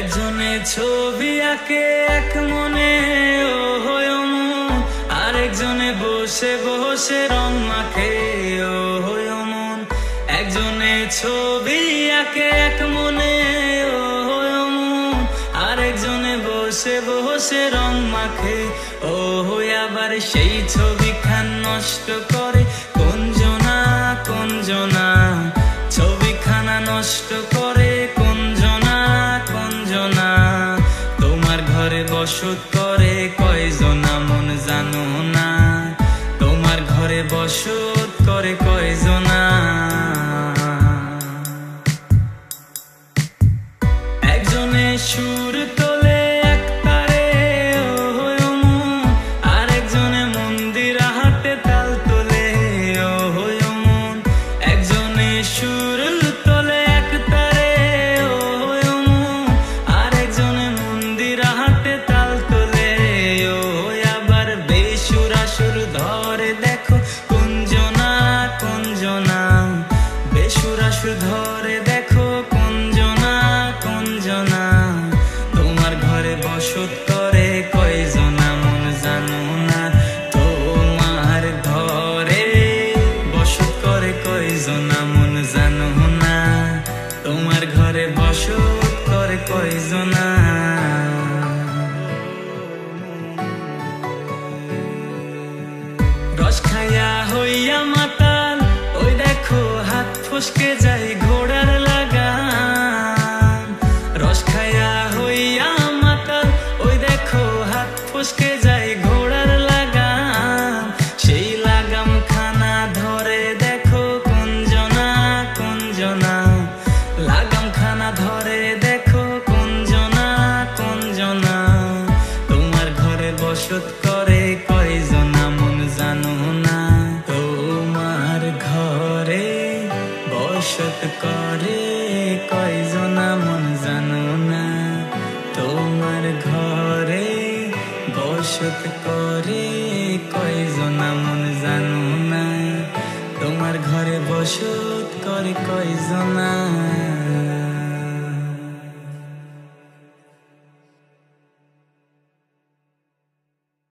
একজনে ছবি আঁকে এক মনে ও হয় মন, আরেকজনে বসে বসে রং মাখে ও হয় মন। একজনে ছবি আঁকে এক মনে ও হয় মন, আরেকজনে বসে বসে রং মাখে ও হয়। আবার সেই ছবিখান নষ্ট করে কোন জনা কোন জনা, ছবিখানা নষ্ট করে কোন জনা কোন জনা। তোমার ঘরে বসত করে কয়জনা মন জানো না, তোমার ঘরে বসত করে কয়জনা। একজনে সুর তোলে এক তারে ও হয় মন, আরেকজনে মন্দির হাতে তাল তোলে ও হয় মন। একজনে সুর তোলে এক তারে ও হয় মন, আরেকজনে মন্দির হাতে তাল তোলে ও হয়। আবার বেসুরা সুর ধরে দেখো কোন জনা কোন জনা, বেসুরা সুর ধরে দেখো কোন জনা কোন জনা। তোমার ঘরে বসত করে কয়জনা মন জানো না, তোমার ঘরে বসত করে কয়জনা মন জানো না, তোমার ঘরে বসত করে কয়জনা। রস খাইয়া হইয়া মাতাল ওই দেখো হাত ফসকে যায় ঘোড়ার লাগাম। রস খাইয়া হইয়া মাতাল ওই দেখো হাত ফসকে যায় ঘোড়ার লাগাম। সেই লাগাম খানা ধরে দেখো কোন জনা কোন জনা, লাগাম খানা ধরে দেখো কোন জনা কোন জনা। তোমার ঘরে বসত করে কয়জনা মন জানো না, তোমার ঘরে বসত করে কয়জনা মন জানো না, তোমার ঘরে বসত করে কয়জনা মন জানো না, তোমার ঘরে বসত করে কয়জনা।